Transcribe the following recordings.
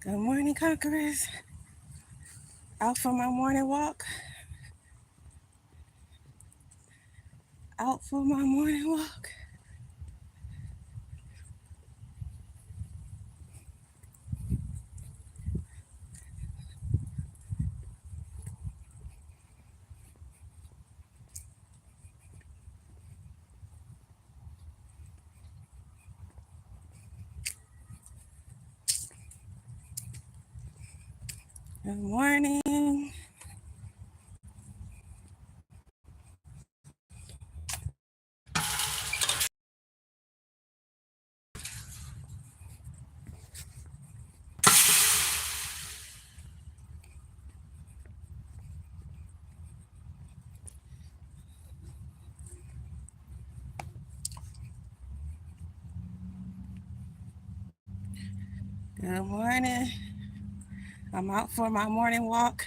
Good morning, conquerors. Out for my morning walk. Out for my morning walk. Good morning. Good morning. I'm out for my morning walk.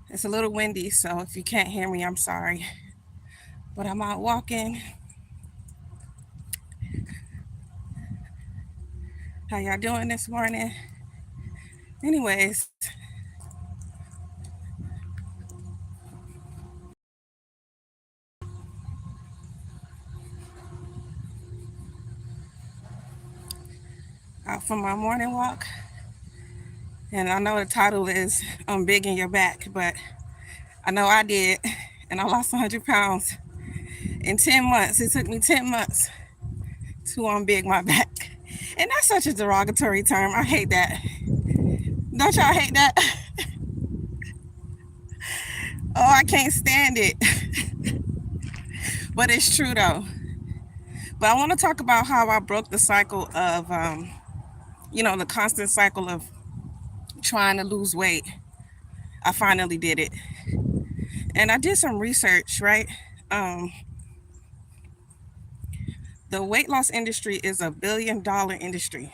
It's a little windy, so if you can't hear me, I'm sorry. But I'm out walking. How y'all doing this morning? Anyways, out for my morning walk. And I know the title is unbig in your back, but I know I did. And I lost 100 pounds in 10 months. It took me 10 months to unbig my back. And that's such a derogatory term. I hate that. Don't y'all hate that? Oh, I can't stand it. But it's true though. But I want to talk about how I broke the cycle of, the constant cycle of trying to lose weight. I finally did it. And I did some research, right? The weight loss industry is $1 billion industry.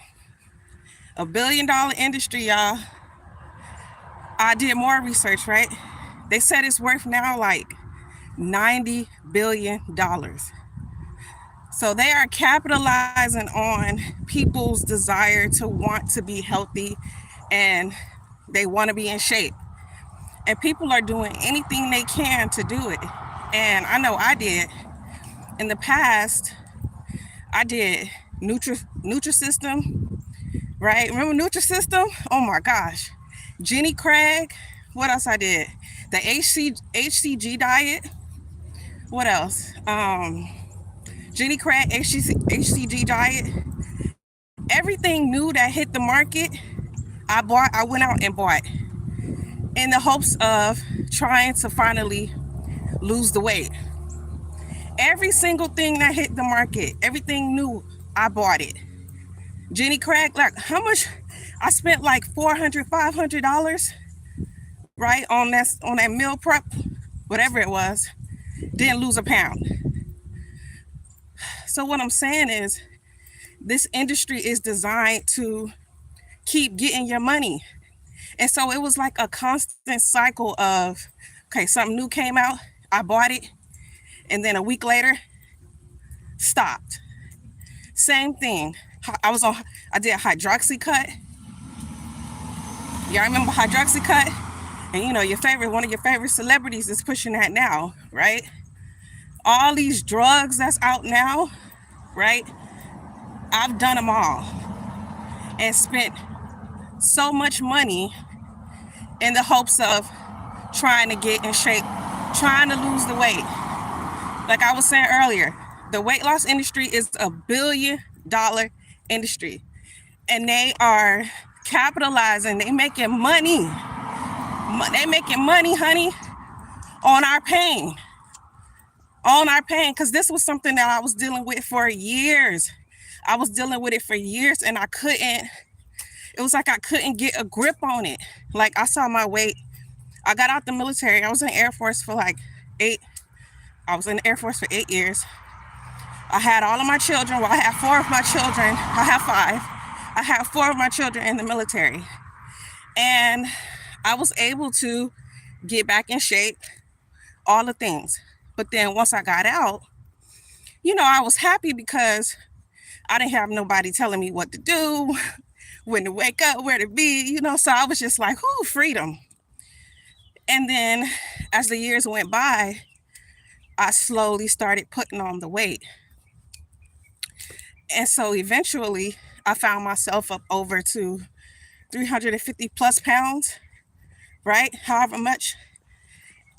$1 billion industry, y'all. I did more research, right? They said it's worth now like $90 billion. So they are capitalizing on people's desire to want to be healthy and they want to be in shape. And people are doing anything they can to do it. And I know I did. In the past, I did Nutrisystem, right? Remember Nutrisystem? Oh my gosh. Jenny Craig. What else I did? The HCG diet. What else? Jenny Craig HCG diet. Everything new that hit the market, I went out and bought in the hopes of trying to finally lose the weight. Every single thing that hit the market, everything new, I bought it. Jenny Craig, like how much? I spent like $400, $500, right, on that meal prep, whatever it was. Didn't lose a pound. So what I'm saying is, this industry is designed to keep getting your money. And so it was like a constant cycle of, okay, something new came out, I bought it, and then a week later, stopped. Same thing. I did Hydroxycut. Y'all remember Hydroxycut? And one of your favorite celebrities is pushing that now, right? All these drugs that's out now, right? I've done them all and spent so much money in the hopes of trying to get in shape, trying to lose the weight. Like I was saying earlier, the weight loss industry is $1 billion industry. And they are capitalizing, they making money. They making money, honey, on our pain. On our pain, because this was something that I was dealing with for years. I was dealing with it for years and it was like I couldn't get a grip on it. Like I saw my weight. I got out the military. I was in the Air Force for I was in the Air Force for 8 years. I had all of my children. Well, I have 4 of my children. I have 5. I have 4 of my children in the military. And I was able to get back in shape, all the things. But then once I got out, I was happy because I didn't have nobody telling me what to do, when to wake up, where to be, So I was just like, whoo, freedom. And then as the years went by, I slowly started putting on the weight. And so eventually I found myself up over to 350 plus pounds, right? However much.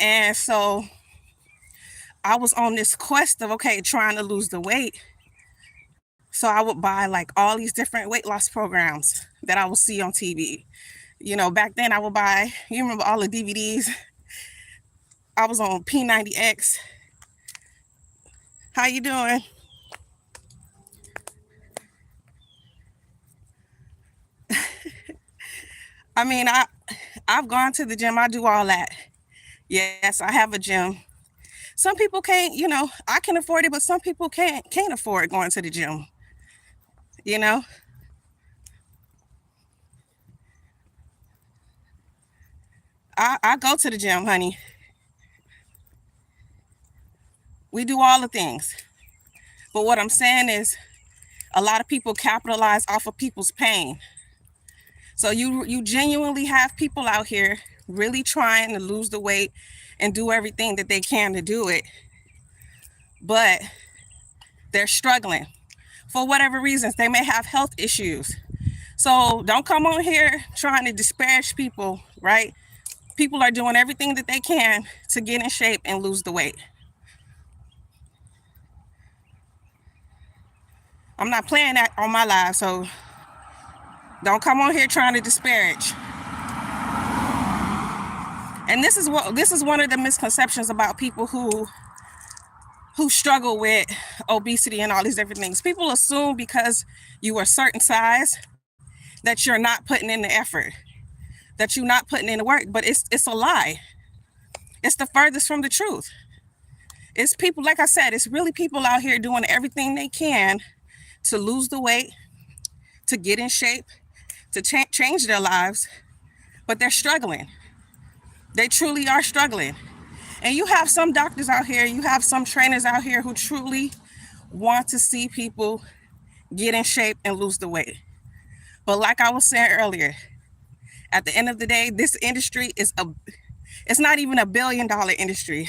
And so I was on this quest of, okay, trying to lose the weight. So I would buy like all these different weight loss programs that I would see on TV. Back then I would buy, you remember all the DVDs? I was on P90X. How you doing? I mean, I've gone to the gym. I do all that. Yes, I have a gym. Some people can't, I can afford it, but some people can't afford going to the gym. You know, I go to the gym, honey. We do all the things. But what I'm saying is a lot of people capitalize off of people's pain. So you genuinely have people out here really trying to lose the weight and do everything that they can to do it. But they're struggling for whatever reasons. They may have health issues. So don't come on here trying to disparage people, right? People are doing everything that they can to get in shape and lose the weight. I'm not playing that on my live, so don't come on here trying to disparage. And this is one of the misconceptions about people who struggle with obesity and all these different things. People assume because you are a certain size that you're not putting in the effort, that you're not putting in the work, but it's a lie. It's the furthest from the truth. It's people, like I said, it's really people out here doing everything they can to lose the weight, to get in shape, to change their lives, but they're struggling. They truly are struggling. And you have some doctors out here, you have some trainers out here who truly want to see people get in shape and lose the weight. But like I was saying earlier, at the end of the day, this industry it's not even $1 billion industry.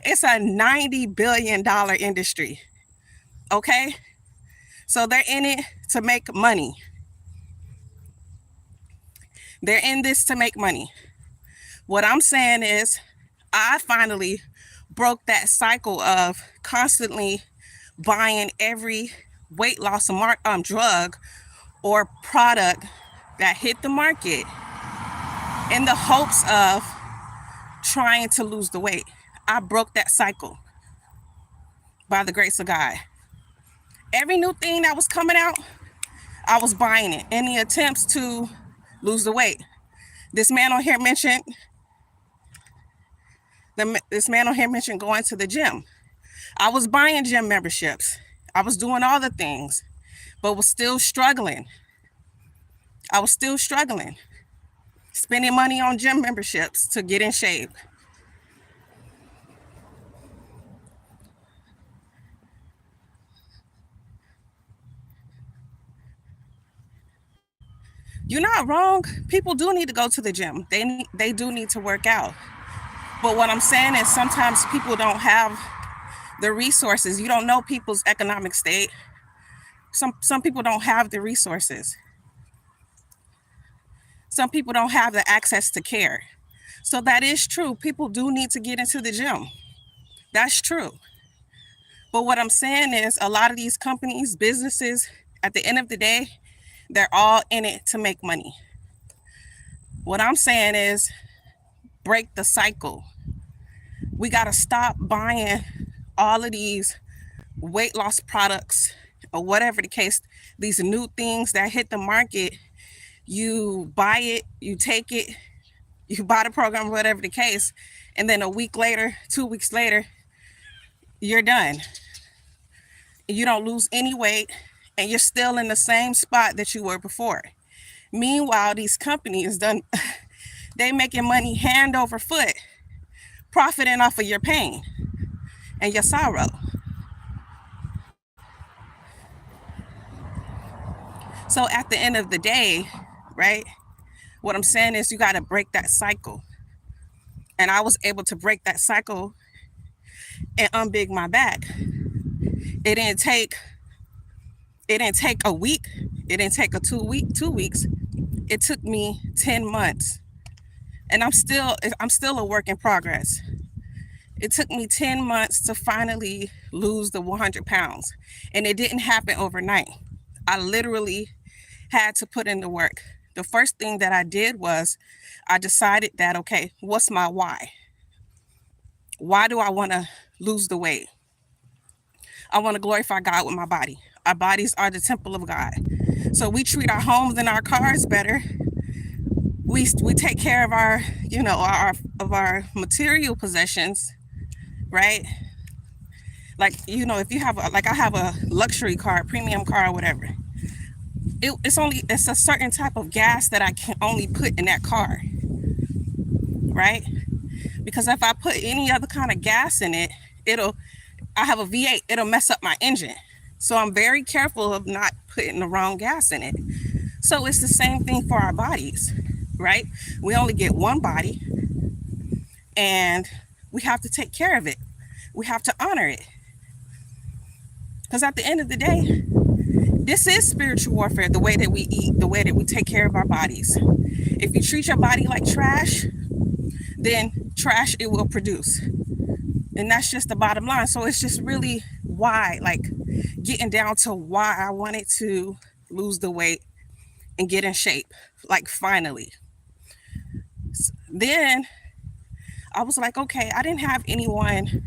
It's a $90 billion industry. Okay? So they're in it to make money. They're in this to make money. What I'm saying is, I finally broke that cycle of constantly buying every weight loss drug or product that hit the market in the hopes of trying to lose the weight. I broke that cycle by the grace of God. Every new thing that was coming out, I was buying it in the attempts to lose the weight. This man on here mentioned going to the gym. I was buying gym memberships. I was doing all the things, but was still struggling. I was still struggling, spending money on gym memberships to get in shape. You're not wrong. People do need to go to the gym. They do need to work out. But what I'm saying is sometimes people don't have the resources. You don't know people's economic state. Some people don't have the resources. Some people don't have the access to care. So that is true. People do need to get into the gym. That's true. But what I'm saying is a lot of these companies, businesses, at the end of the day, they're all in it to make money. What I'm saying is break the cycle. We got to stop buying all of these weight loss products or whatever the case, these new things that hit the market. You buy it, you take it, you buy the program, whatever the case, and then a week later, 2 weeks later, you're done. You don't lose any weight and you're still in the same spot that you were before. Meanwhile, these companies they making money hand over foot, profiting off of your pain and your sorrow. So at the end of the day, right, what I'm saying is you got to break that cycle. And I was able to break that cycle and unbig my back. It didn't take a week. It didn't take a 2 weeks. It took me 10 months. And I'm still a work in progress. It took me 10 months to finally lose the 100 pounds. And it didn't happen overnight. I literally had to put in the work. The first thing that I did was I decided that, okay, what's my why? Why do I want to lose the weight? I want to glorify God with my body. Our bodies are the temple of God. So we treat our homes and our cars better. We take care of our, our material possessions, right? Like, if you have I have a luxury car, premium car, or whatever. It's a certain type of gas that I can only put in that car, right? Because if I put any other kind of gas in it, I have a V8, it'll mess up my engine. So I'm very careful of not putting the wrong gas in it. So it's the same thing for our bodies, right? We only get one body, and we have to take care of it. We have to honor it. Because at the end of the day, this is spiritual warfare, the way that we eat, the way that we take care of our bodies. If you treat your body like trash, then trash it will produce. And that's just the bottom line. So it's just really why, getting down to why I wanted to lose the weight and get in shape, finally. Then I was like, okay, I didn't have anyone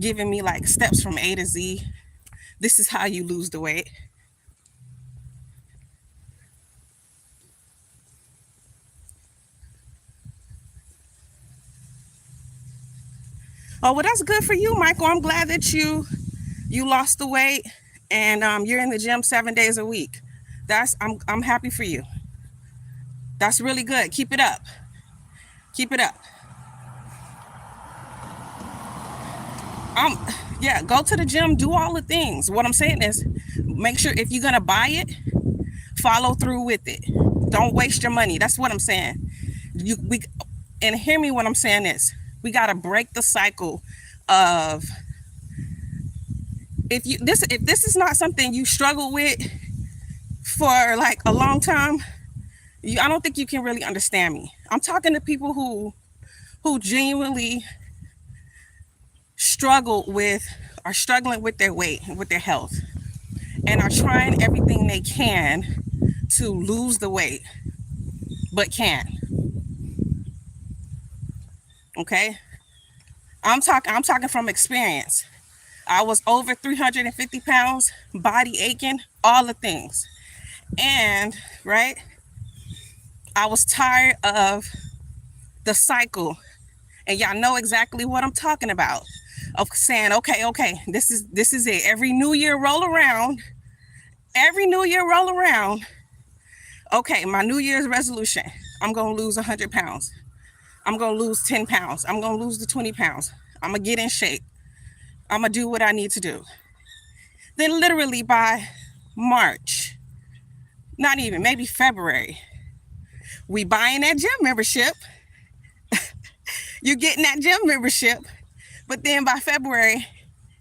giving me steps from A to Z. This is how you lose the weight. Oh, well, that's good for you, Michael. I'm glad that you lost the weight and you're in the gym 7 days a week. I'm happy for you. That's really good. Keep it up. Keep it up. Yeah, go to the gym, do all the things. What I'm saying is, make sure if you're gonna buy it, follow through with it. Don't waste your money. That's what I'm saying. And hear me when I'm saying this. We gotta break the cycle of if this is not something you struggle with for a long time. I don't think you can really understand me. I'm talking to people who genuinely are struggling with their weight, with their health, and are trying everything they can to lose the weight, but can't. Okay? I'm talking from experience. I was over 350 pounds, body aching, all the things. And, right, I was tired of the cycle. And y'all know exactly what I'm talking about. Of saying, okay, this is it. Every new year roll around. Okay, my New Year's resolution. I'm going to lose 100 pounds. I'm going to lose 10 pounds. I'm going to lose the 20 pounds. I'm going to get in shape. I'm going to do what I need to do. Then literally by March, not even, maybe February, we buying that gym membership. You're getting that gym membership. But then by February,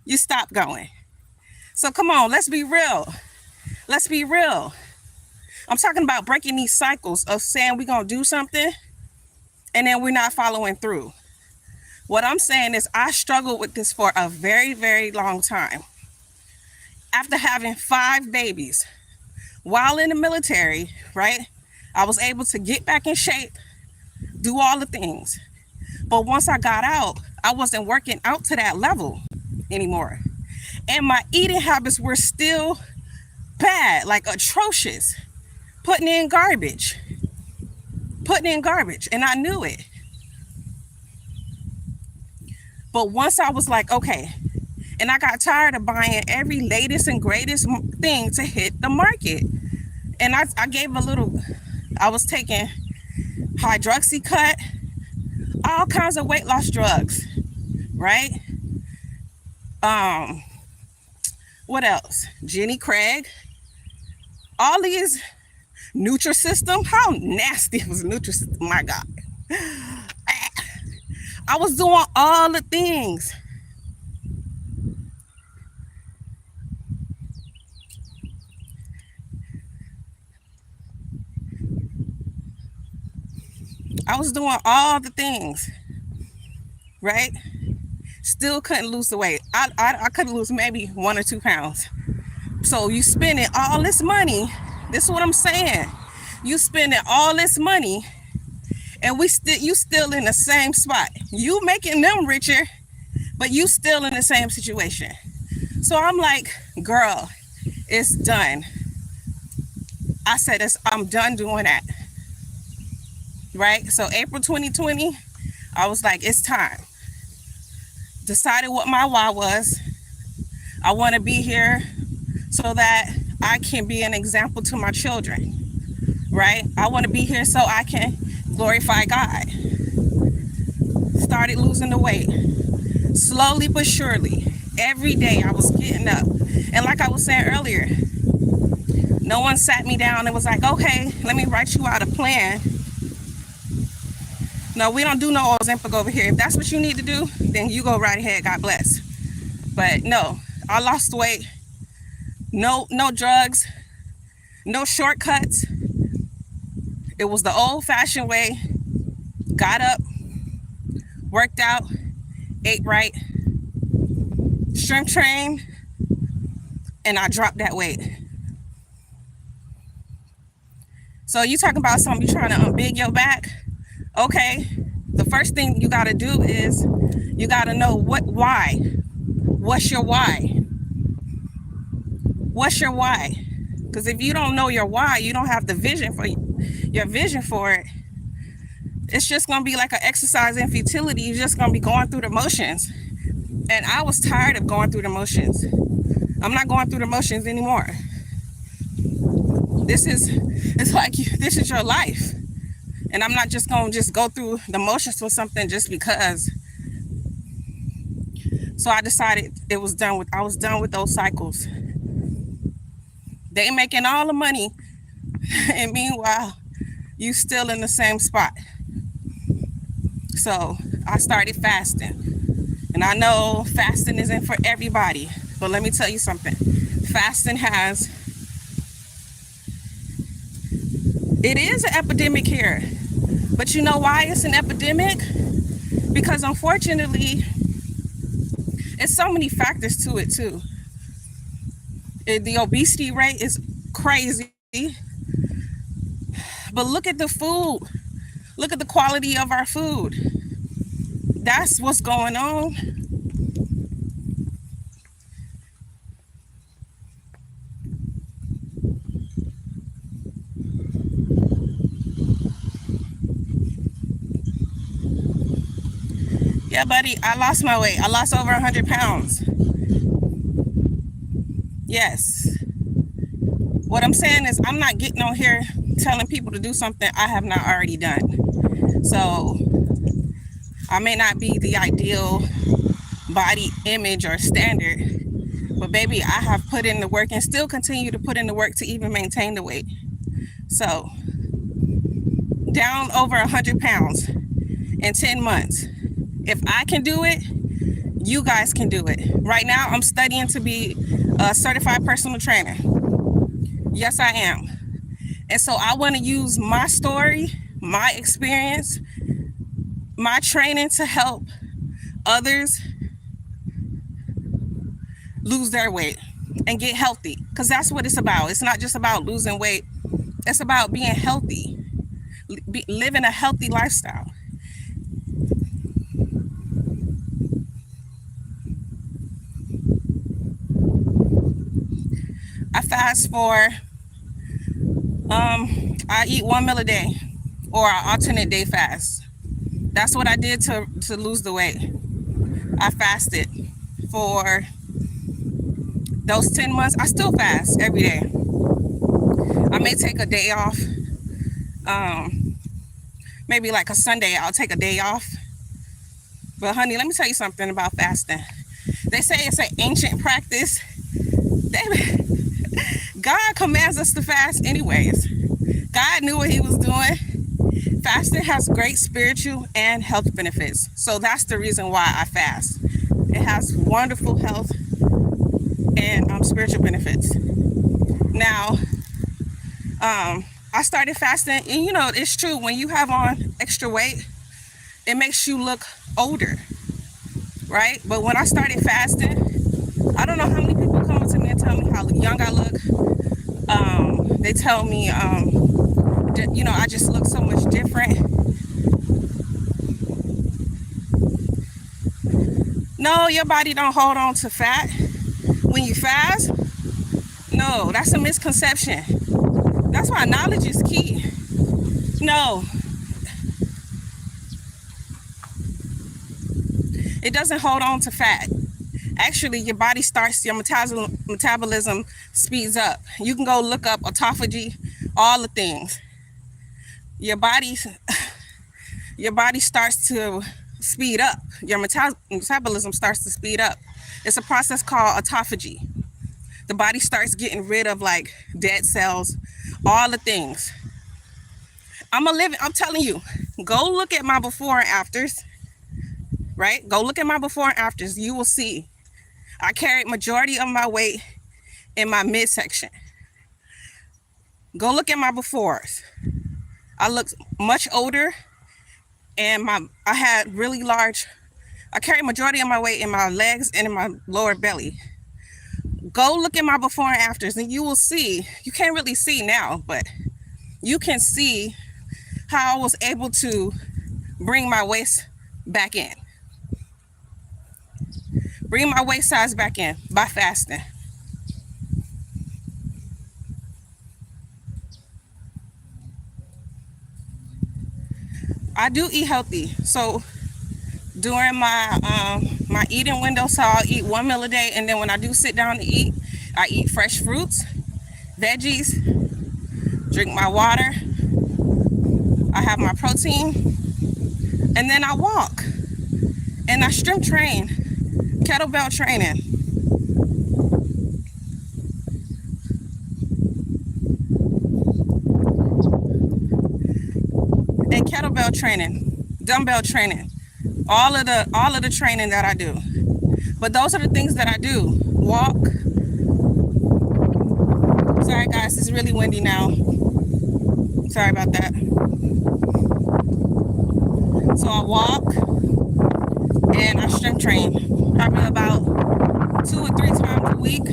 you stop going. So come on, let's be real. Let's be real. I'm talking about breaking these cycles of saying we're going to do something and then we're not following through. What I'm saying is I struggled with this for a very, very long time. After having 5 babies while in the military, right, I was able to get back in shape, do all the things. But once I got out, I wasn't working out to that level anymore. And my eating habits were still bad, atrocious. Putting in garbage. And I knew it. But once I was like, okay, and I got tired of buying every latest and greatest thing to hit the market. And I gave I was taking hydroxycut, all kinds of weight loss drugs, right? What else? Jenny Craig, All these Nutrisystem, how nasty was Nutrisystem? My God. I was doing all the things. I was doing all the things, right? Still couldn't lose the weight. I could lose maybe 1 or 2 pounds. So you spending all this money. This is what I'm saying. You spending all this money, and you still in the same spot. You making them richer, but you still in the same situation. So I'm like, girl, it's done. I said, I'm done doing that. Right? So April 2020, I was like, it's time. Decided what my why was. I want to be here so that I can be an example to my children. Right? I want to be here so I can glorify God. Started losing the weight. Slowly but surely. Every day I was getting up. And like I was saying earlier, no one sat me down and was like, okay, let me write you out a plan. No, we don't do no Ozempic over here. If that's what you need to do, then you go right ahead. God bless. But no, I lost weight. No drugs. No shortcuts. It was the old-fashioned way. Got up, worked out, ate right, strength trained, and I dropped that weight. So you talking about something, you trying to unbig your back? Okay, the first thing you got to do is you got to know why. What's your why? What's your why? Because if you don't know your why, you don't have the vision for your vision for it. It's just going to be like an exercise in futility. You're just going to be going through the motions. And I was tired of going through the motions. I'm not going through the motions anymore. This is your life. And I'm not just going to go through the motions for something just because. So I decided I was done with those cycles. They making all the money. And meanwhile, you still in the same spot. So I started fasting. And I know fasting isn't for everybody. But let me tell you something. Fasting it is an epidemic here. But you know why it's an epidemic? Because unfortunately, it's so many factors to it too. The obesity rate is crazy. But look at the food. Look at the quality of our food. That's what's going on. Yeah, buddy, I lost my weight. I lost over 100 pounds. Yes. What I'm saying is I'm not getting on here telling people to do something I have not already done. So I may not be the ideal body image or standard, but baby, I have put in the work and still continue to put in the work to even maintain the weight. So down over 100 pounds in 10 months. If I can do it, you guys can do it. Right now, I'm studying to be a certified personal trainer. Yes, I am. And so I want to use my story, my experience, my training to help others lose their weight and get healthy. Because that's what it's about. It's not just about losing weight. It's about being healthy, living a healthy lifestyle. I fast for, I eat 1 meal a day or I alternate day fast. That's what I did to lose the weight. I fasted for those 10 months. I still fast every day. I may take a day off. Maybe like a Sunday, I'll take a day off. But honey, let me tell you something about fasting. They say it's an ancient practice. God commands us to fast anyways. God knew what he was doing. Fasting has great spiritual and health benefits. So that's the reason why I fast. It has wonderful health and spiritual benefits. Now, I started fasting, and it's true, when you have on extra weight, it makes you look older, right? But when I started fasting, I don't know how many people come to me and tell me how young I look. They tell me, I just look so much different. No, your body don't hold on to fat when you fast. No, that's a misconception. That's why knowledge is key. No, it doesn't hold on to fat. Actually, your body starts, your metabolism speeds up. You can go look up autophagy, all the things. Your body starts to speed up. Your metabolism starts to speed up. It's a process called autophagy. The body starts getting rid of like dead cells, all the things. I'm telling you, go look at my before and afters, right? Go look at my before and afters. You will see I carried majority of my weight in my midsection. Go look at my befores. I looked much older, and I had really large, I carried majority of my weight in my legs and in my lower belly. Go look at my before and afters, and you will see, you can't really see now, but you can see how I was able to bring my waist back in. Bring my waist size back in by fasting. I do eat healthy. So during my eating window, so I'll eat 1 meal a day, and then when I do sit down to eat, I eat fresh fruits, veggies, drink my water, I have my protein, and then I walk, and I strength train, kettlebell training. And kettlebell training, dumbbell training, all of the training that I do. But those are the things that I do. Walk. Sorry guys, it's really windy now. Sorry about that. So I walk and I strength train probably about 2 or 3 times a week.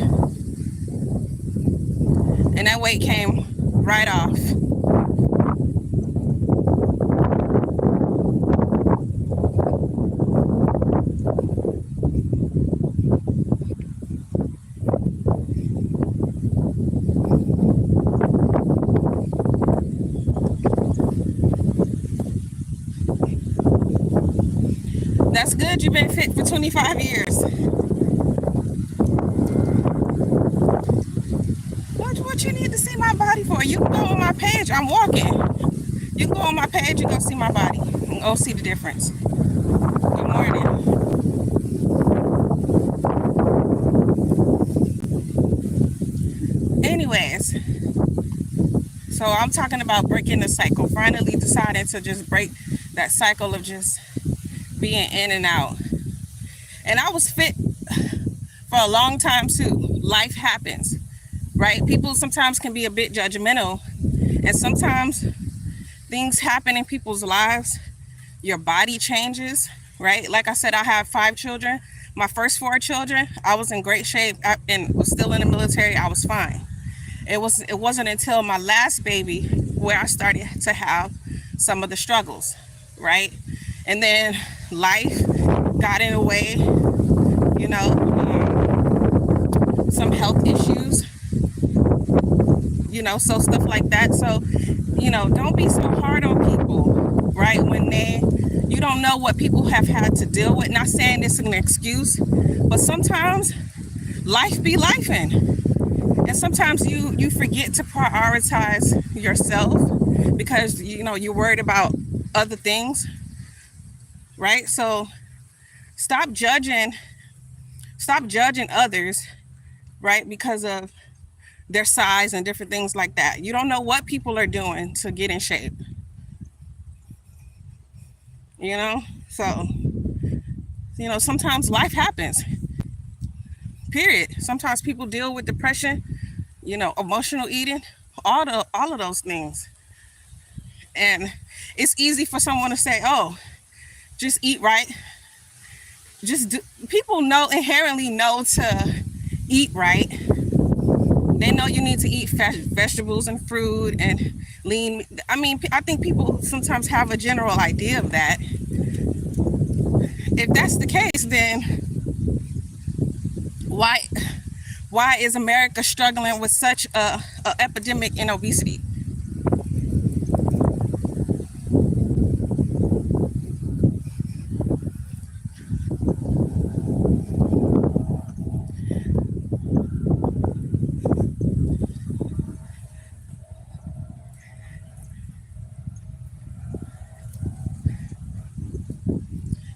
And that weight came right off. That's good. You've been fit for 25 years. What you need to see my body for? You can go on my page. I'm walking. You can go on my page and go see my body and go see the difference. Good morning. Anyways, so I'm talking about breaking the cycle. Finally deciding to just break that cycle of just being in and out. And I was fit for a long time too. Life happens, right? People sometimes can be a bit judgmental, and sometimes things happen in people's lives. Your body changes, right? Like I said, I have 5 children. My first 4 children, I was in great shape and was still in the military. I was fine. It wasn't until my last baby where I started to have some of the struggles, right? And then life got in the way, some health issues, so stuff like that. So, don't be so hard on people, right? When you don't know what people have had to deal with. Not saying this is an excuse, but sometimes life be lifing. And sometimes you forget to prioritize yourself because, you're worried about other things, right? So stop judging others, right? Because of their size and different things like that. You don't know what people are doing to get in shape, you know? So, sometimes life happens, period. Sometimes people deal with depression, emotional eating, all of those things. And it's easy for someone to say, "Oh, just eat right." Just do, people inherently know to eat right. They know you need to eat vegetables and fruit and lean. I mean, I think people sometimes have a general idea of that. If that's the case, then why is America struggling with such a epidemic in obesity?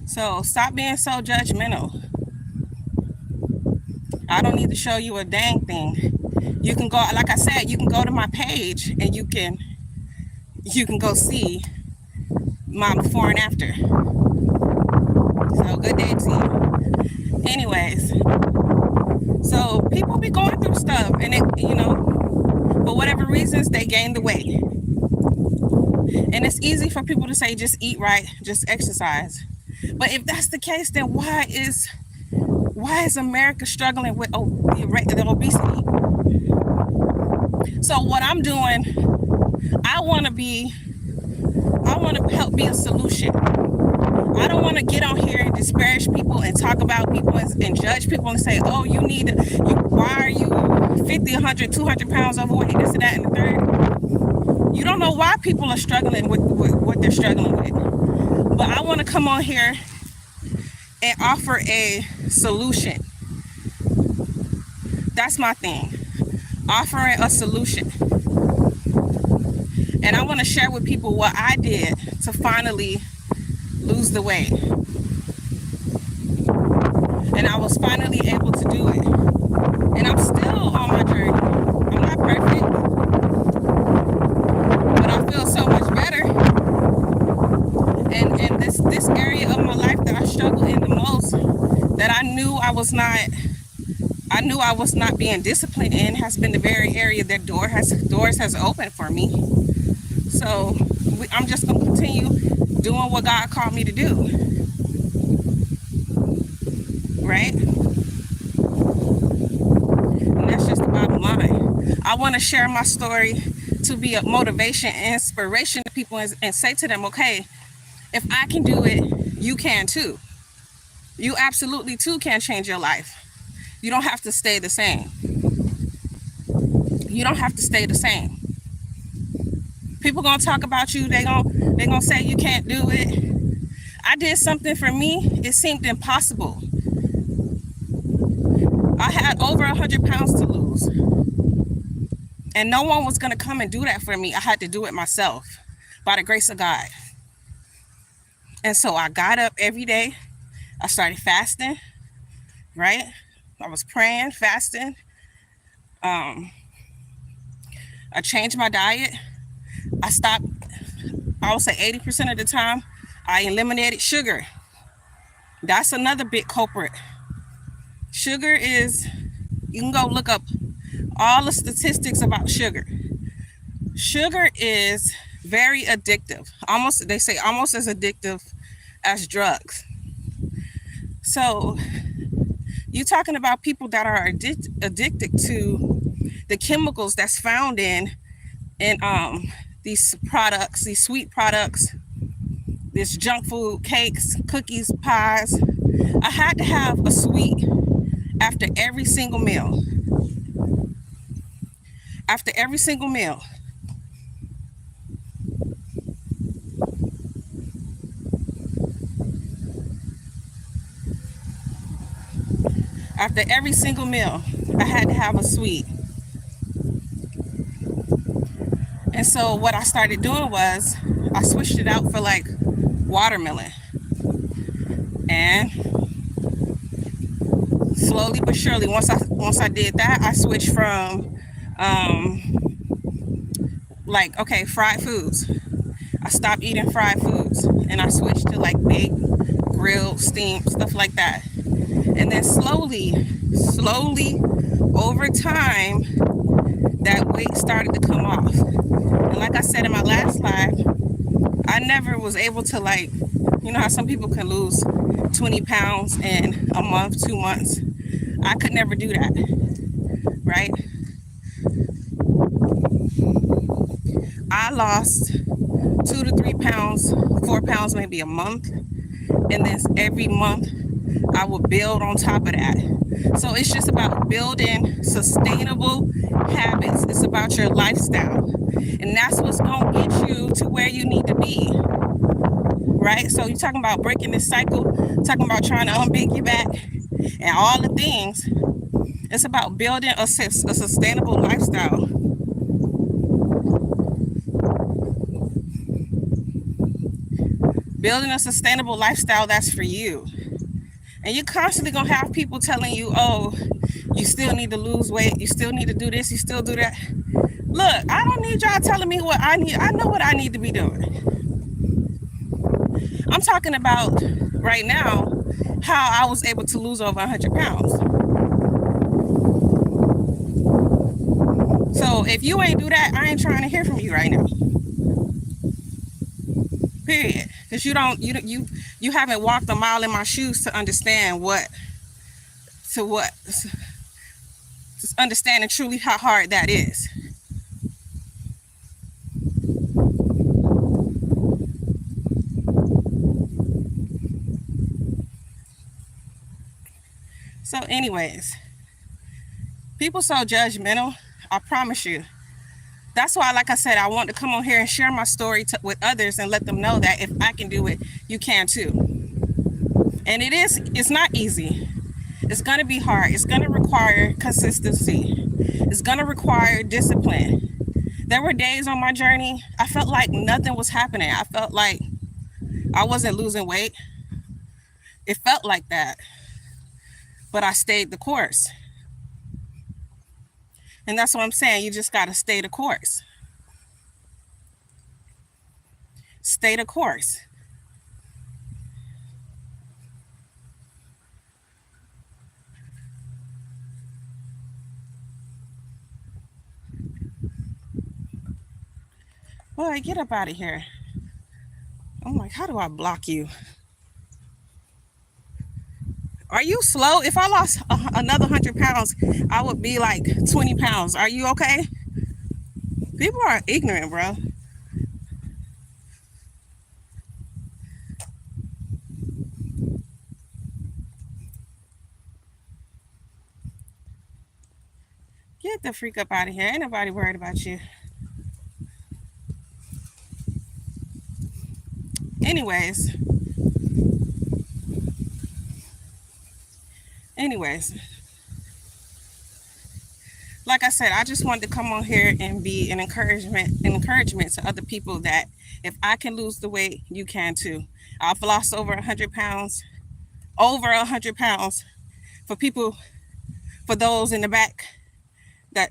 So stop being so judgmental. I don't need to show you a dang thing. You can go, like I said, you can go to my page and you can go see my before and after. So good day to you. Anyways, so people be going through stuff, and for whatever reasons they gain the weight. And it's easy for people to say, just eat right, just exercise. But if that's the case, then why is America struggling with the obesity? So what I'm doing, I want to help be a solution. I don't want to get on here and disparage people and talk about people and judge people and say, oh, why are you 50, 100, 200 pounds overweight, this and that and the third. You don't know why people are struggling with what they're struggling with. But I want to come on here and offer a solution. That's my thing. Offering a solution. And I want to share with people what I did to finally lose the weight. And I was finally able to do it. And I'm still on my journey. I'm not perfect, but I feel so much better. And this area of my life that I struggled in the most, that I knew I was not being disciplined in, has been the very area that doors has opened for me. So I'm just gonna continue doing what God called me to do, right? And that's just the bottom line. I want to share my story to be a motivation and inspiration to people, and say to them, okay, if I can do it, you can too. You absolutely too can change your life. You don't have to stay the same. You don't have to stay the same. People gonna talk about you. They gonna say you can't do it. I did something for me. It seemed impossible. I had over 100 pounds to lose, and no one was gonna come and do that for me. I had to do it myself, by the grace of God. And so I got up every day. I started fasting. Right? I was praying, fasting. I changed my diet. I stopped, I would say 80% of the time, I eliminated sugar. That's another big culprit. Sugar is, you can go look up all the statistics about sugar. Sugar is very addictive. They say almost as addictive as drugs. So you're talking about people that are addicted to the chemicals that's found in these products, these sweet products, this junk food, cakes, cookies, pies. I had to have a sweet after every single meal. After every single meal. After every single meal, I had to have a sweet. And so what I started doing was I switched it out for like watermelon. And slowly but surely, once I did that, I switched from Um, like, okay, fried foods. I stopped eating fried foods and I switched to like baked, grilled, steamed, stuff like that. And then slowly, over time, that weight started to come off. And like I said in my last live, I never was able to, like, you know how some people can lose 20 pounds in a month, 2 months. I could never do that, right? I lost 2 to 3 pounds, 4 pounds, maybe a month. And then every month I would build on top of that. So it's just about building sustainable habits. It's about your lifestyle. And that's what's going to get you to where you need to be, right? So you're talking about breaking this cycle, talking about trying to unbig your back and all the things. It's about building a sustainable lifestyle. Building a sustainable lifestyle that's for you. And you're constantly going to have people telling you, oh, you still need to lose weight. You still need to do this. You still do that. Look, I don't need y'all telling me what I need. I know what I need to be doing. I'm talking about right now how I was able to lose over 100 pounds. So if you ain't do that, I ain't trying to hear from you right now. Period. Because you haven't walked a mile in my shoes to understand understanding truly how hard that is. So anyways, people so judgmental, I promise you. That's why, like I said, I want to come on here and share my story with others and let them know that if I can do it, you can too. And it's not easy. It's going to be hard. It's going to require consistency. It's going to require discipline. There were days on my journey, I felt like nothing was happening. I felt like I wasn't losing weight. It felt like that. But I stayed the course. And that's what I'm saying. You just got to stay the course. Stay the course. Boy, get up out of here. I'm like, how do I block you? Are you slow? If I lost another 100 pounds, I would be like 20 pounds. Are you okay? People are ignorant, bro. Get the freak up out of here. Ain't nobody worried about you. Anyways. Like I said, I just wanted to come on here and be an encouragement to other people that if I can lose the weight, you can too. I've lost over 100 pounds, for people, for those in the back that,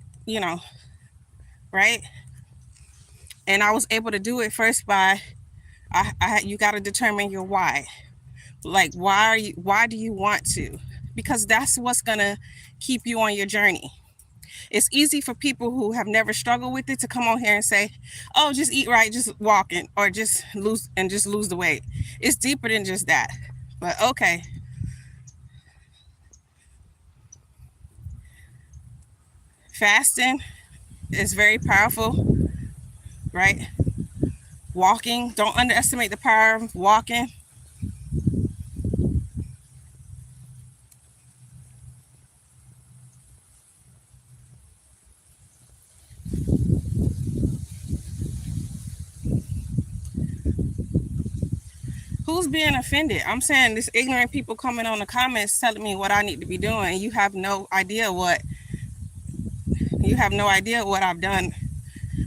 right? And I was able to do it first by, you got to determine your why. Like, why do you want to? Because that's what's going to keep you on your journey. It's easy for people who have never struggled with it to come on here and say, oh, just eat right, just walking, or just lose the weight. It's deeper than just that. But okay. Fasting is very powerful, right? Walking, don't underestimate the power of walking. Who's being offended? I'm saying this ignorant people coming on the comments telling me what I need to be doing. You have no idea what I've done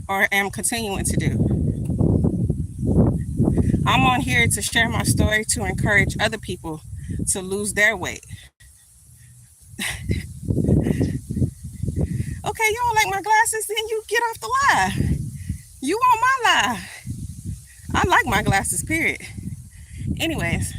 or am continuing to do. I'm on here to share my story to encourage other people to lose their weight. Okay, Okay, you don't like my glasses, then you get off the lie. You want my lie. I like my glasses, period. Anyways,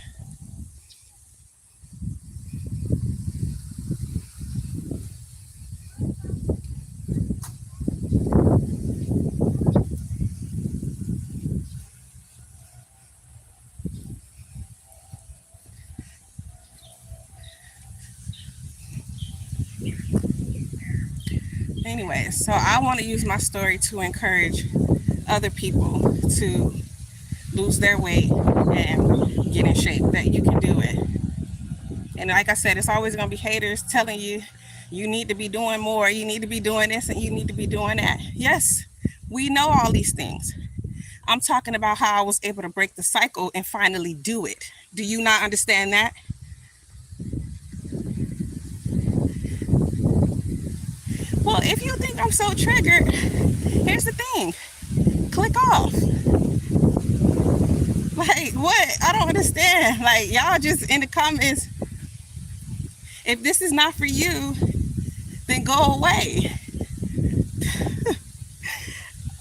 so I want to use my story to encourage other people to lose their weight and get in shape, that you can do it. And like I said, it's always going to be haters telling you you need to be doing more, you need to be doing this, and you need to be doing that. Yes, we know all these things. I'm talking about how I was able to break the cycle and finally do it. Do you not understand that? Well, if you think I'm so triggered, here's the thing. Click off. Like, what? I don't understand. Like, y'all just in the comments, if this is not for you, then go away.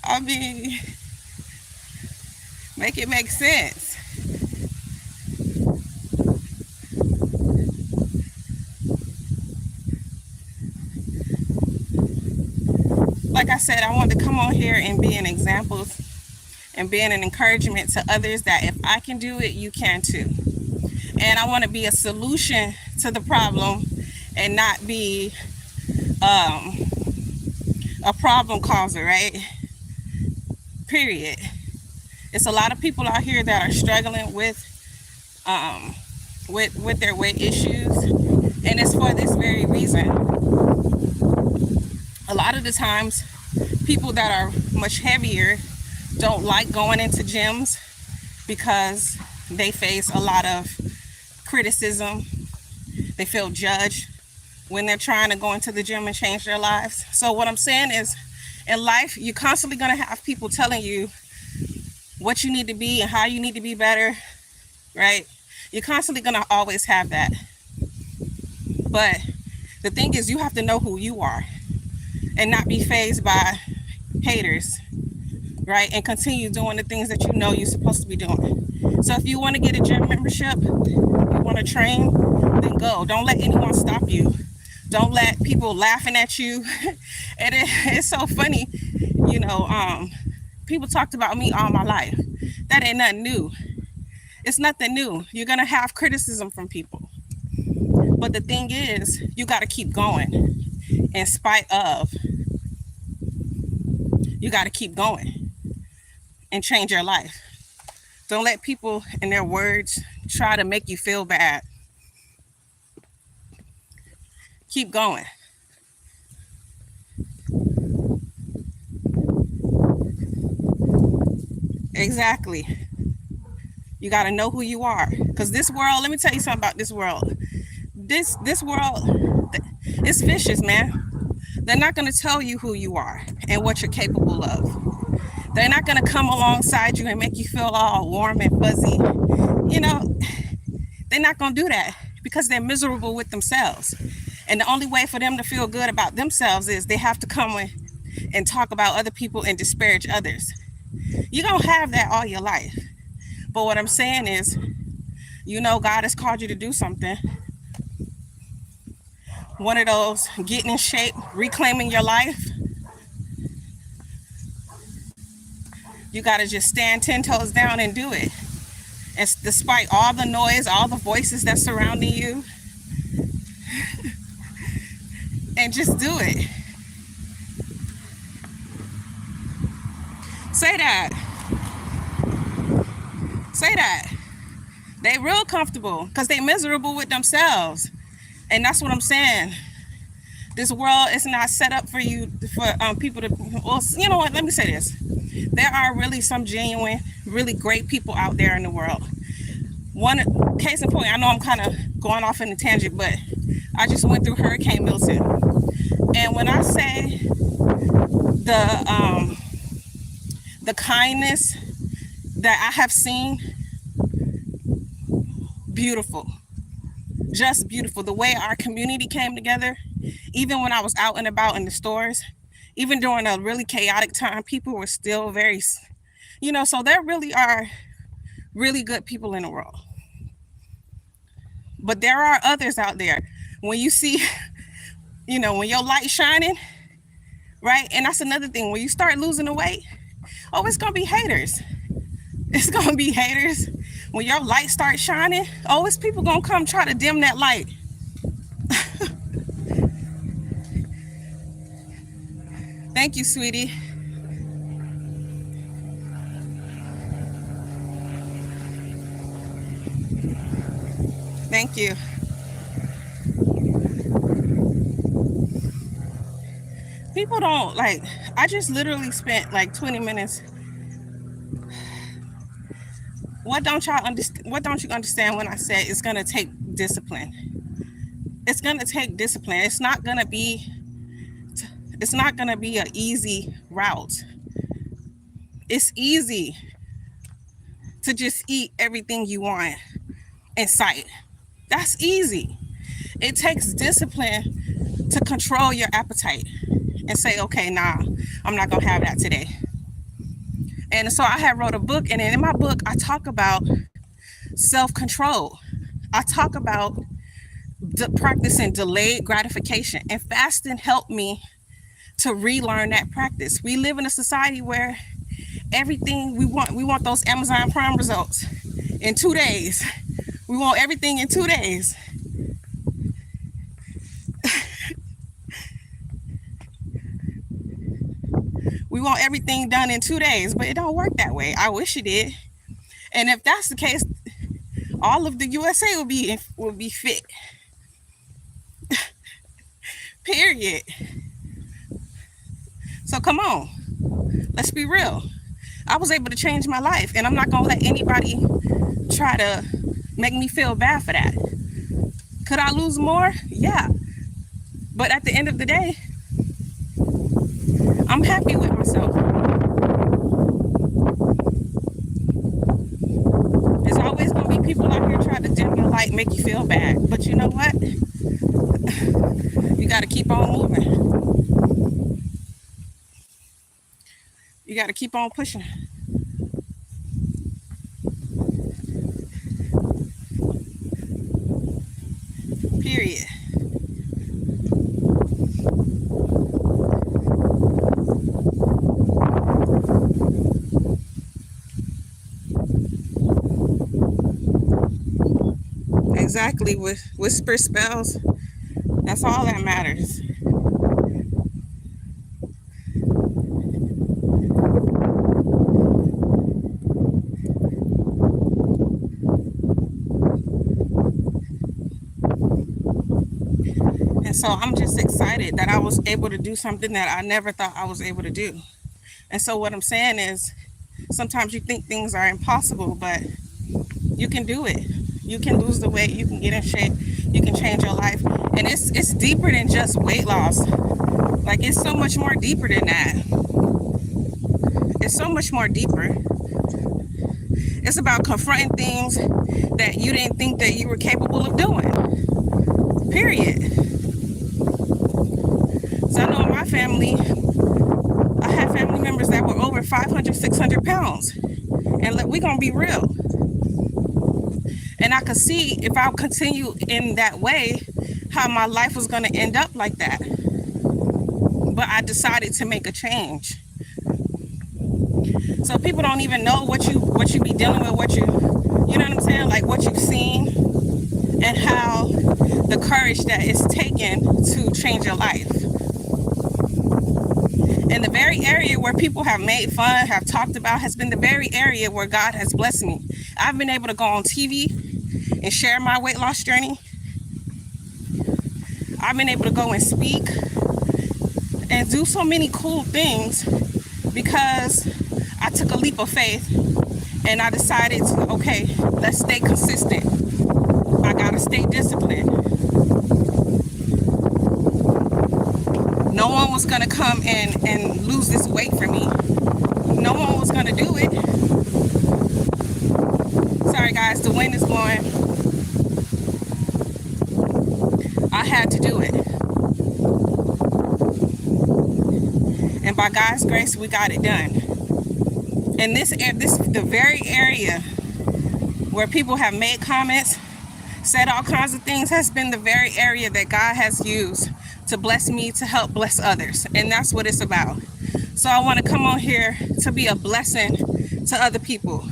I mean, make it make sense. Like I said, I wanted to come on here and be an example and being an encouragement to others that if I can do it, you can too. And I want to be a solution to the problem and not be a problem causer, right? Period. It's a lot of people out here that are struggling with their weight issues, and it's for this very reason. A lot of the times, people that are much heavier don't like going into gyms because they face a lot of criticism. They feel judged when they're trying to go into the gym and change their lives. So what I'm saying is, in life, you're constantly going to have people telling you what you need to be and how you need to be better, right? You're constantly going to always have that. But the thing is, you have to know who you are and not be fazed by haters, right? And continue doing the things that you know you're supposed to be doing. So if you want to get a gym membership, you want to train, then go. Don't let anyone stop you. Don't let people laughing at you. And it's so funny, you know, people talked about me all my life. That ain't nothing new. It's nothing new. You're going to have criticism from people. But the thing is, you got to keep going in spite of. You got to keep going and change your life. Don't let people and their words try to make you feel bad. Keep going. Exactly. You got to know who you are. Because this world, let me tell you something about this world. This world, it's vicious, man. They're not going to tell you who you are and what you're capable of. They're not going to come alongside you and make you feel all warm and fuzzy. You know, they're not going to do that because they're miserable with themselves. And the only way for them to feel good about themselves is they have to come in and talk about other people and disparage others. You're going to have that all your life. But what I'm saying is, you know, God has called you to do something. One of those, getting in shape, reclaiming your life. You got to just stand 10 toes down and do it. And despite all the noise, all the voices that's surrounding you, and just do it. Say that. Say that. They real comfortable because they miserable with themselves. And that's what I'm saying. This world is not set up for you, for people to, well, you know what, let me say this. There are really some genuine, really great people out there in the world. One case in point, I know I'm kind of going off in a tangent, but I just went through Hurricane Milton. And when I say the kindness that I have seen, beautiful, just beautiful. The way our community came together, Even when I was out and about in the stores, even during a really chaotic time, people were still very, so there really are really good people in the world. But there are others out there. When you see, when your light shining, right? And that's another thing. When you start losing the weight, oh, it's going to be haters. It's going to be haters. When your light starts shining, oh, it's people going to come try to dim that light. Thank you, sweetie. Thank you. People don't like, I just literally spent like 20 minutes. What don't y'all understand? What don't you understand when I say it's going to take discipline? It's going to take discipline. It's not going to be an easy route. It's easy to just eat everything you want in sight. That's easy. It takes discipline to control your appetite and say, okay, nah, I'm not going to have that today. And so I had wrote a book, and in my book, I talk about self-control. I talk about practicing delayed gratification, and fasting helped me to relearn that practice. We live in a society where everything we want those Amazon Prime results in 2 days. We want everything in 2 days. We want everything done in 2 days, but it don't work that way. I wish it did. And if that's the case, all of the USA will be fit. Period. So come on, let's be real. I was able to change my life, and I'm not gonna let anybody try to make me feel bad for that. Could I lose more? Yeah. But at the end of the day, I'm happy with myself. There's always gonna be people out here trying to dim your light, make you feel bad. But you know what? You gotta keep on moving. You gotta keep on pushing. Period. Exactly. With whisper spells, that's all that matters. And so I'm just excited that I was able to do something that I never thought I was able to do. And so what I'm saying is, sometimes you think things are impossible, but you can do it. You can lose the weight, you can get in shape, you can change your life. And it's deeper than just weight loss. Like, it's so much more deeper than that. It's so much more deeper. It's about confronting things that you didn't think that you were capable of doing. Period. So I know in my family, I had family members that were over 500, 600 pounds. And we're going to be real. And I could see, if I continue in that way, how my life was going to end up like that. But I decided to make a change. So people don't even know what you be dealing with, you know what I'm saying? Like, what you've seen and how the courage that it's taken to change your life. And the very area where people have made fun, have talked about, has been the very area where God has blessed me. I've been able to go on TV and share my weight loss journey. I've been able to go and speak and do so many cool things because I took a leap of faith and I decided to, okay, let's stay consistent. I gotta stay disciplined. No one was gonna come and lose this weight for me. No one was gonna do it. Sorry guys, the wind is blowing. I had to do it. By God's grace, we got it done. And this the very area where people have made comments, said all kinds of things, has been the very area that God has used to bless me, to help bless others. And that's what it's about. So I want to come on here to be a blessing to other people.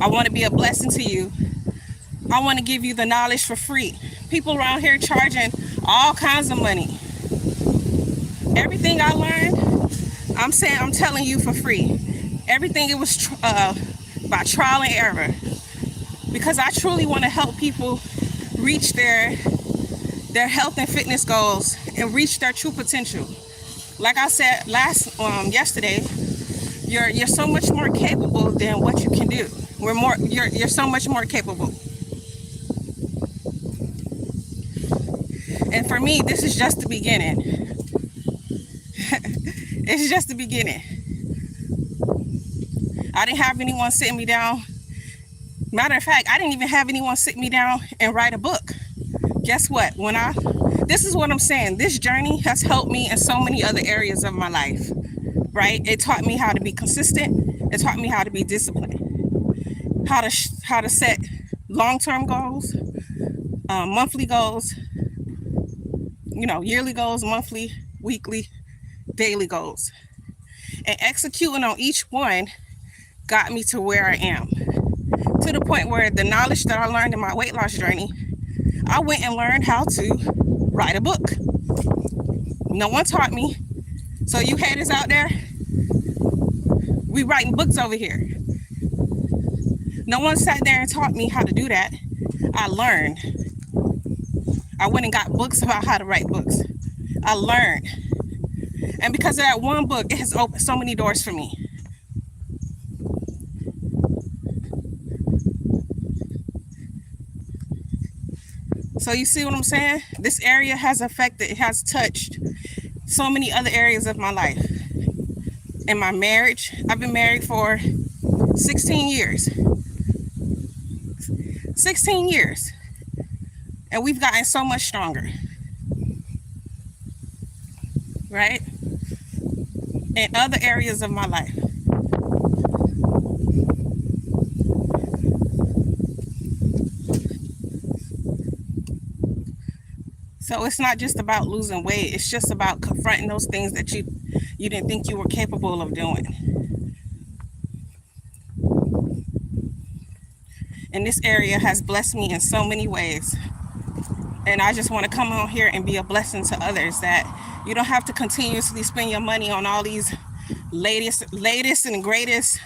I want to be a blessing to you. I want to give you the knowledge for free. People around here charging all kinds of money. Everything I learned, I'm telling you for free. Everything, it was by trial and error, because I truly want to help people reach their health and fitness goals and reach their true potential. Like I said yesterday, you're so much more capable than what you can do. You're so much more capable. And for me, this is just the beginning. It's just the beginning. I didn't have anyone sit me down. Matter of fact, I didn't even have anyone sit me down and write a book. Guess what? This is what I'm saying. This journey has helped me in so many other areas of my life, right? It taught me how to be consistent. It taught me how to be disciplined, how to set long-term goals, monthly goals, yearly goals, monthly, weekly, daily goals. And executing on each one got me to where I am. To the point where the knowledge that I learned in my weight loss journey, I went and learned how to write a book. No one taught me. So you haters out there, we writing books over here. No one sat there and taught me how to do that. I learned. I went and got books about how to write books. I learned. And because of that one book, it has opened so many doors for me. So you see what I'm saying? This area has affected, it has touched so many other areas of my life. In my marriage, I've been married for 16 years. 16 years. And we've gotten so much stronger. Right? In other areas of my life. So it's not just about losing weight. It's just about confronting those things that you didn't think you were capable of doing. And this area has blessed me in so many ways. And I just want to come on here and be a blessing to others, that you don't have to continuously spend your money on all these latest and greatest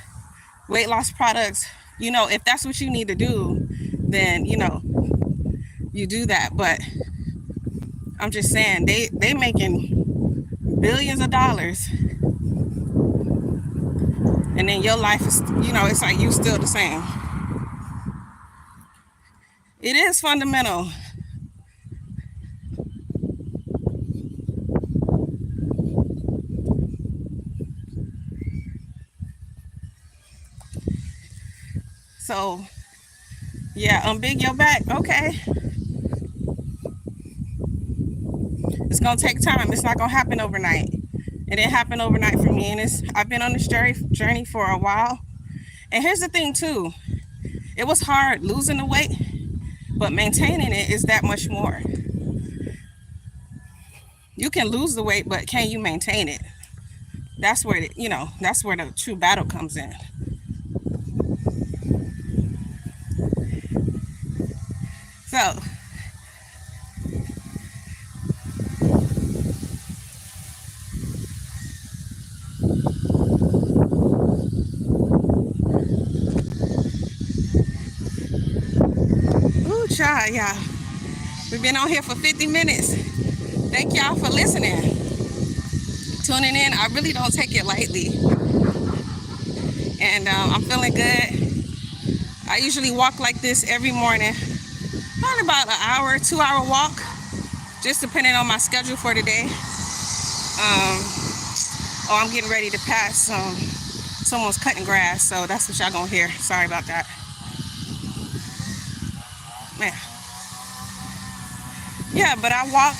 weight loss products. If that's what you need to do, then, you do that. But I'm just saying, they making billions of dollars. And then your life is, it's like you still the same. It is fundamental. So, yeah, unbig your back. Okay. It's going to take time. It's not going to happen overnight. It didn't happen overnight for me. And I've been on this journey for a while. And here's the thing, too. It was hard losing the weight, but maintaining it is that much more. You can lose the weight, but can you maintain it? That's where that's where the true battle comes in. So, ooh, child, yeah. We've been on here for 50 minutes. Thank y'all for listening, tuning in. I really don't take it lightly. And I'm feeling good. I usually walk like this every morning. Probably about an hour, 2-hour walk, just depending on my schedule for the day. I'm getting ready to pass someone's cutting grass, so that's what y'all gonna hear. Sorry about that. Man. Yeah, but I walk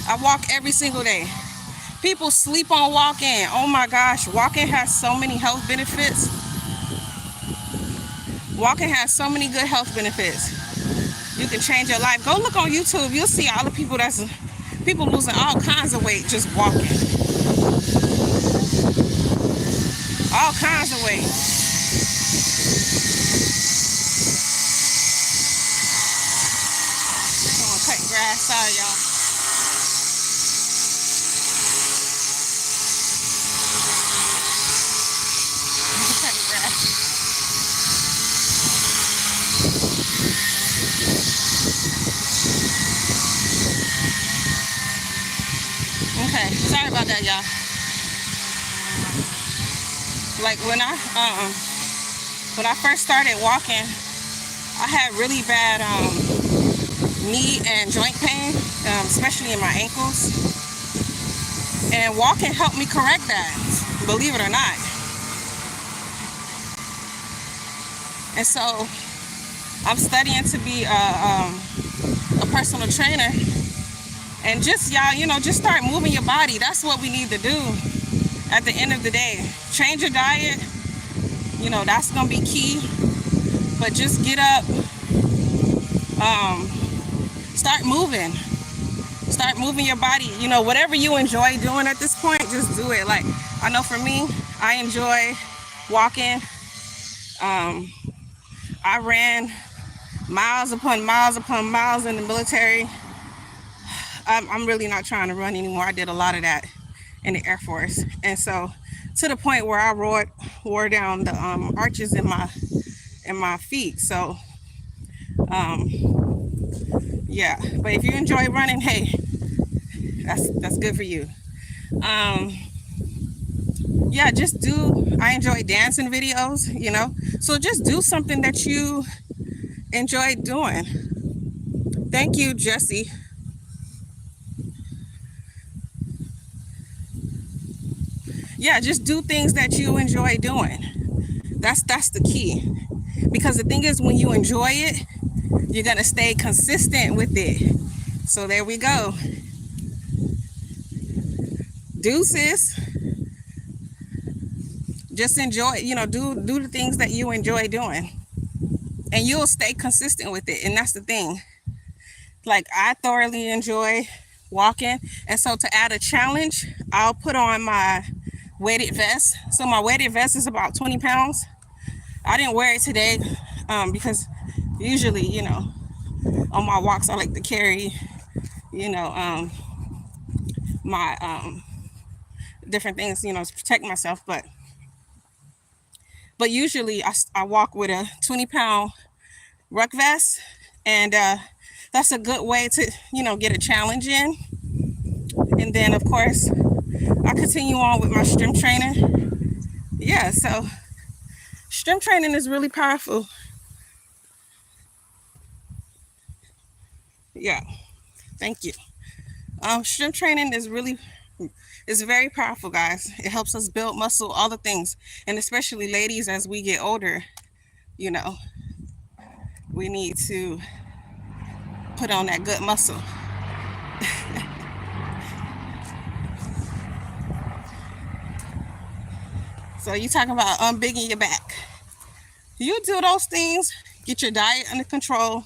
I walk every single day. People sleep on walking. Oh my gosh, walking has so many health benefits. Walking has so many good health benefits. You can change your life. Go look on YouTube. You'll see all the people losing all kinds of weight just walking. All kinds of weight. I'm gonna cut grass. Sorry, y'all. Cut grass. Okay, sorry about that, y'all. Like when I first started walking, I had really bad knee and joint pain, especially in my ankles. And walking helped me correct that, believe it or not. And so I'm studying to be a personal trainer. And just y'all, just start moving your body. That's what we need to do at the end of the day. Change your diet. That's gonna be key. But just get up, start moving. Start moving your body. Whatever you enjoy doing at this point, just do it. Like, I know for me, I enjoy walking. I ran miles upon miles upon miles in the military. I'm really not trying to run anymore. I did a lot of that in the Air Force. And so to the point where I wore down the arches in my feet. So yeah, but if you enjoy running, hey, that's good for you. Yeah, I enjoy dancing videos, so just do something that you enjoy doing. Thank you, Jesse. Yeah, just do things that you enjoy doing. That's the key. Because the thing is, when you enjoy it, you're gonna stay consistent with it. So there we go. Deuces. Just enjoy, do the things that you enjoy doing. And you'll stay consistent with it. And that's the thing. Like, I thoroughly enjoy walking. And so to add a challenge, I'll put on my weighted vest. So my weighted vest is about 20 pounds. I didn't wear it today because usually, on my walks, I like to carry, my different things, to protect myself. But usually I walk with a 20-pound ruck vest, and that's a good way to, get a challenge in. And then, of course, I continue on with my strength training. Yeah, so strength training is really powerful. Yeah, thank you. Strength training is very powerful, guys. It helps us build muscle, all the things. And especially ladies, as we get older, we need to put on that good muscle. So you talking about unbigging your back. You do those things, get your diet under control.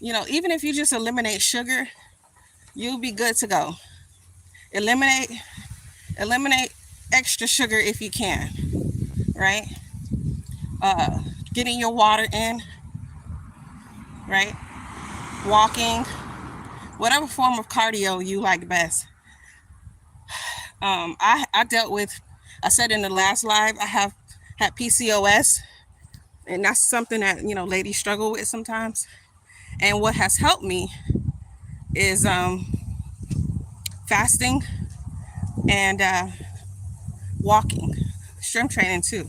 Even if you just eliminate sugar, you'll be good to go. Eliminate extra sugar if you can, right? Getting your water in, right? Walking, whatever form of cardio you like best. I dealt with, I said in the last live, I have had PCOS, and that's something that, ladies struggle with sometimes. And what has helped me is fasting and walking, strength training too.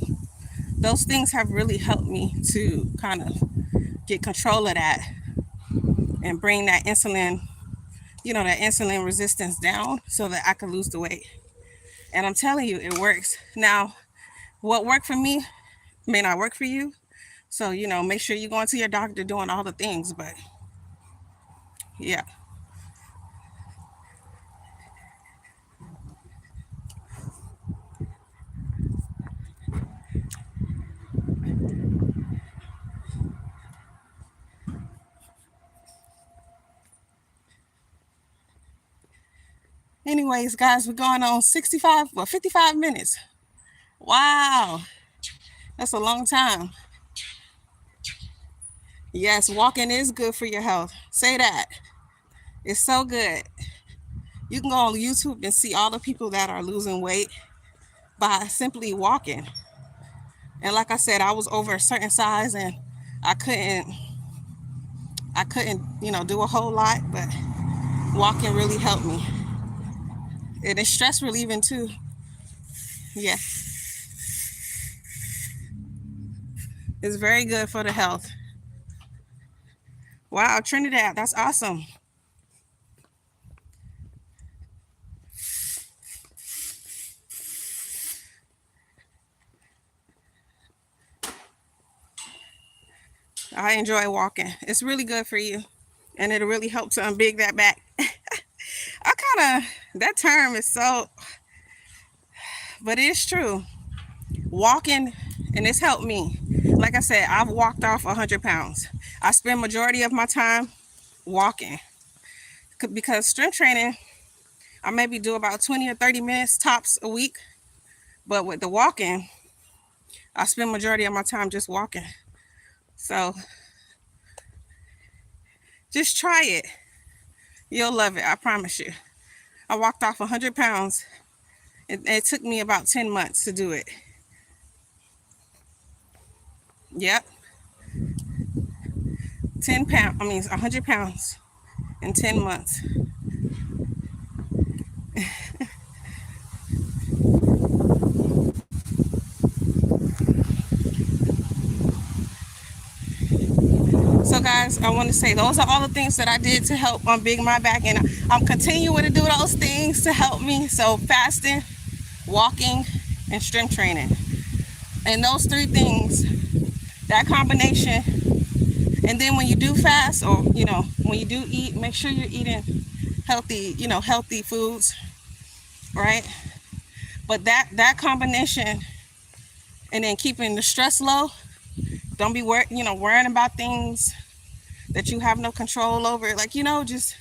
Those things have really helped me to kind of get control of that and bring that insulin, that insulin resistance down so that I can lose the weight. And I'm telling you, it works. Now, what worked for me may not work for you. So, make sure you're going to your doctor, doing all the things. But yeah. Anyways, guys, we're going on 55 minutes. Wow, that's a long time. Yes, walking is good for your health. Say that. It's so good. You can go on YouTube and see all the people that are losing weight by simply walking. And like I said, I was over a certain size and I couldn't do a whole lot, but walking really helped me. And it's stress relieving too. Yeah, it's very good for the health. Wow, Trinidad, that's awesome. I enjoy walking. It's really good for you. And it'll really help to unbig that back. That term is so, but it's true. Walking, and it's helped me. Like I said, I've walked off 100 pounds. I spend majority of my time walking because strength training, I maybe do about 20 or 30 minutes tops a week. But with the walking, I spend majority of my time just walking. So just try it. You'll love it, I promise you. I walked off 100 pounds. It took me about 10 months to do it. Yep. 100 pounds in 10 months. So guys, I want to say those are all the things that I did to help unbig my back, and I'm continuing to do those things to help me. So fasting, walking, and strength training. And those three things, that combination. And then when you do fast, or when you do eat, make sure you're eating healthy foods, right? But that combination, and then keeping the stress low. Don't be worrying about things that you have no control over. Just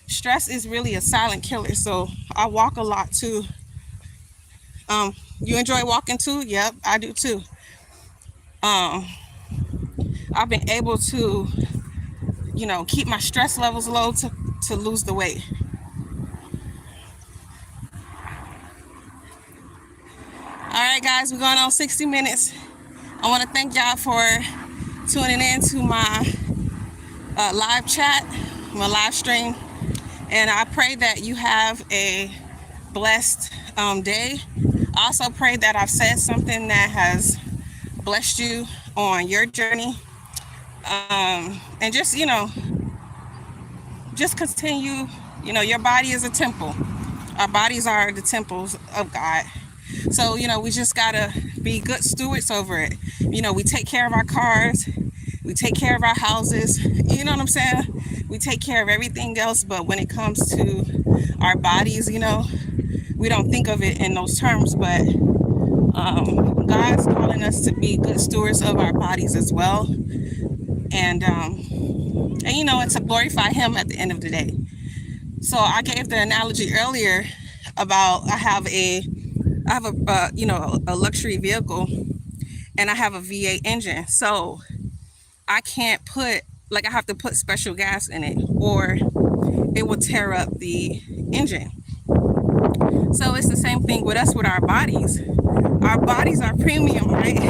stress is really a silent killer. So I walk a lot too. You enjoy walking too? Yep, I do too. I've been able to, keep my stress levels low to lose the weight. All right, guys, we're going on 60 minutes. I want to thank y'all for tuning in to my live chat, my live stream. And I pray that you have a blessed day. I also pray that I've said something that has blessed you on your journey. And just continue. Your body is a temple. Our bodies are the temples of God. So, we just gotta be good stewards over it. We take care of our cars, we take care of our houses, you know what I'm saying? We take care of everything else, but when it comes to our bodies, we don't think of it in those terms, but God's calling us to be good stewards of our bodies as well. And to glorify Him at the end of the day. So I gave the analogy earlier about I have a luxury vehicle, and I have a V8 engine. So I can't I have to put special gas in it, or it will tear up the engine. So it's the same thing with us with our bodies. Our bodies are premium, right?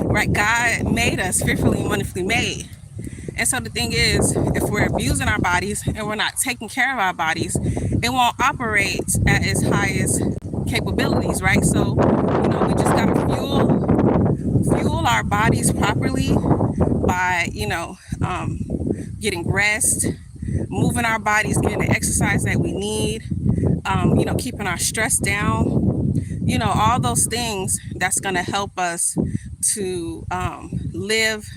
Right? God made us fearfully and wonderfully made. And so the thing is, if we're abusing our bodies and we're not taking care of our bodies, it won't operate at its highest capabilities, right? So, we just gotta fuel our bodies properly by, getting rest, moving our bodies, getting the exercise that we need, keeping our stress down, all those things that's gonna help us to live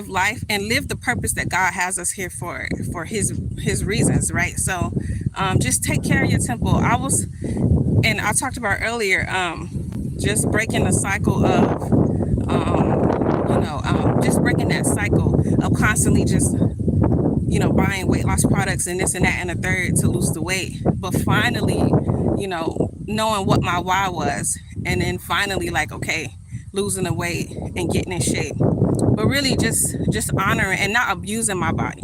life and live the purpose that God has us here for his reasons, right? So just take care of your temple. I talked about earlier, just breaking the cycle of just breaking that cycle of constantly just buying weight loss products and this and that and a third to lose the weight. But finally, knowing what my why was, and then finally, like, okay, losing the weight and getting in shape, but really just honoring and not abusing my body.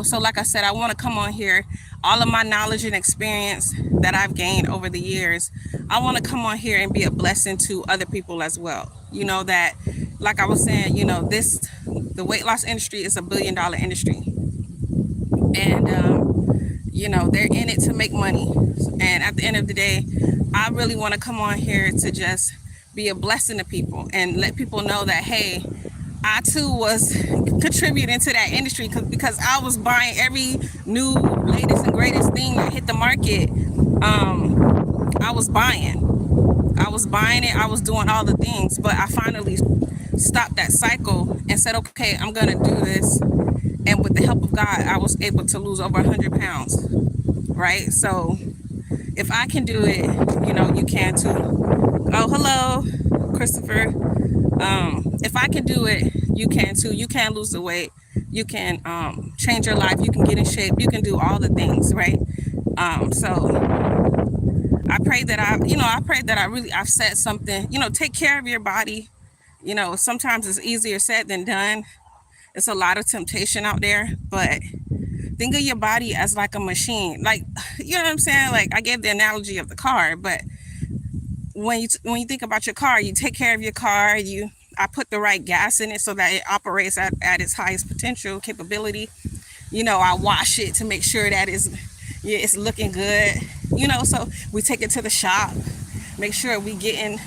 So like I said, I want to come on here, all of my knowledge and experience that I've gained over the years, I want to come on here and be a blessing to other people as well. That, like I was saying, the weight loss industry is $1 billion industry, and they're in it to make money. And at the end of the day, I really want to come on here to just be a blessing to people and let people know that, hey, I too was contributing to that industry because I was buying every new latest and greatest thing that hit the market. I was buying it. I was doing all the things, but I finally stopped that cycle and said, okay, I'm going to do this. And with the help of God, I was able to lose over 100 pounds. Right. So if I can do it, you can too. Oh, hello, Christopher. If I can do it, you can too. You can lose the weight. You can change your life. You can get in shape. You can do all the things, right? So I pray that I've said something. Take care of your body. Sometimes it's easier said than done. It's a lot of temptation out there, but think of your body as like a machine. Like, you know what I'm saying? Like, I gave the analogy of the car, but when you think about your car, you take care of your car. I put the right gas in it so that it operates at its highest potential capability. I wash it to make sure that it's looking good. So we take it to the shop, make sure we getting,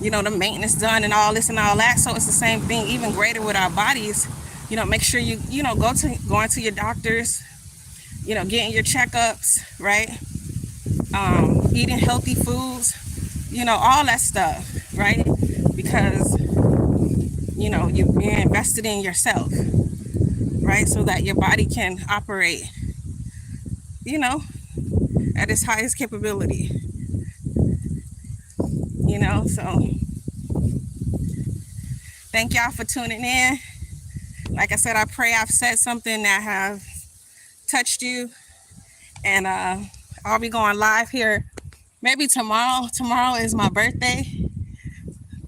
the maintenance done and all this and all that. So it's the same thing, even greater with our bodies. Make sure going to your doctors, getting your checkups, right? Eating healthy foods, all that stuff, right? Because, you're invested in yourself, right? So that your body can operate, at its highest capability, so thank y'all for tuning in. Like I said, I pray I've said something that have touched you, and I'll be going live here maybe tomorrow. Tomorrow is my birthday.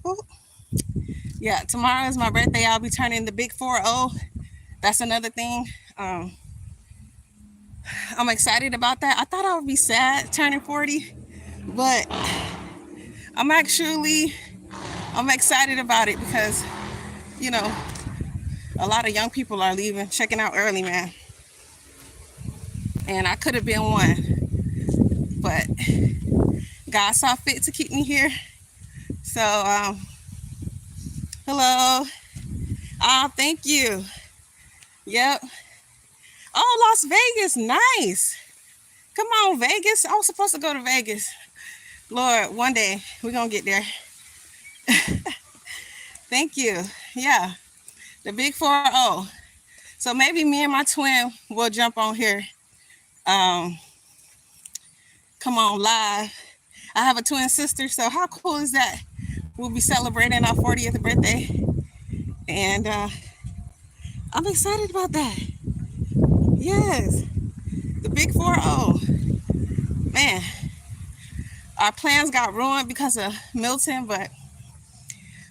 Ooh. Yeah, tomorrow is my birthday. I'll be turning the big 40. That's another thing. I'm excited about that. I thought I would be sad turning 40, but I'm excited about it because, a lot of young people are leaving, checking out early, man. And I could have been one, but God saw fit to keep me here. So, hello. Oh, thank you. Yep. Oh, Las Vegas, nice. Come on, Vegas. I was supposed to go to Vegas. Lord, one day we're going to get there. Thank you. Yeah, the big 40. So maybe me and my twin will jump on here. Come on live. I have a twin sister, so how cool is that? We'll be celebrating our 40th birthday, and I'm excited about that. Yes, the big 40. Man, our plans got ruined because of Milton, but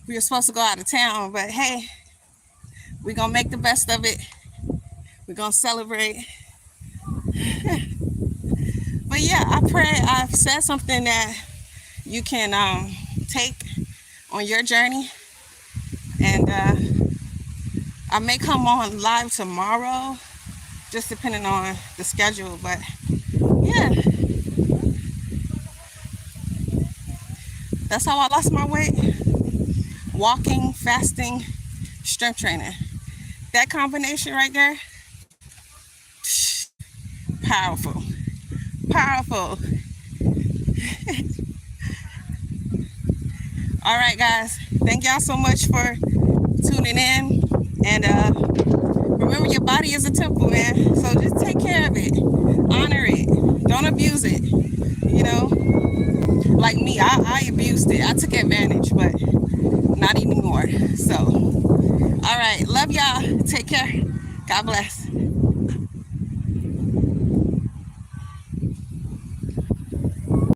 we were supposed to go out of town. But hey, we're gonna make the best of it. We're gonna celebrate. But yeah, I pray I've said something that you can take on your journey. And I may come on live tomorrow, just depending on the schedule. But yeah, that's how I lost my weight. Walking, fasting, strength training. That combination right there, powerful. Powerful. All right, guys. Thank y'all so much for tuning in. And remember, your body is a temple, man. So just take care of it. Honor it. Don't abuse it. Like me, I abused it. I took advantage, but not anymore. So, all right. Love y'all. Take care. God bless.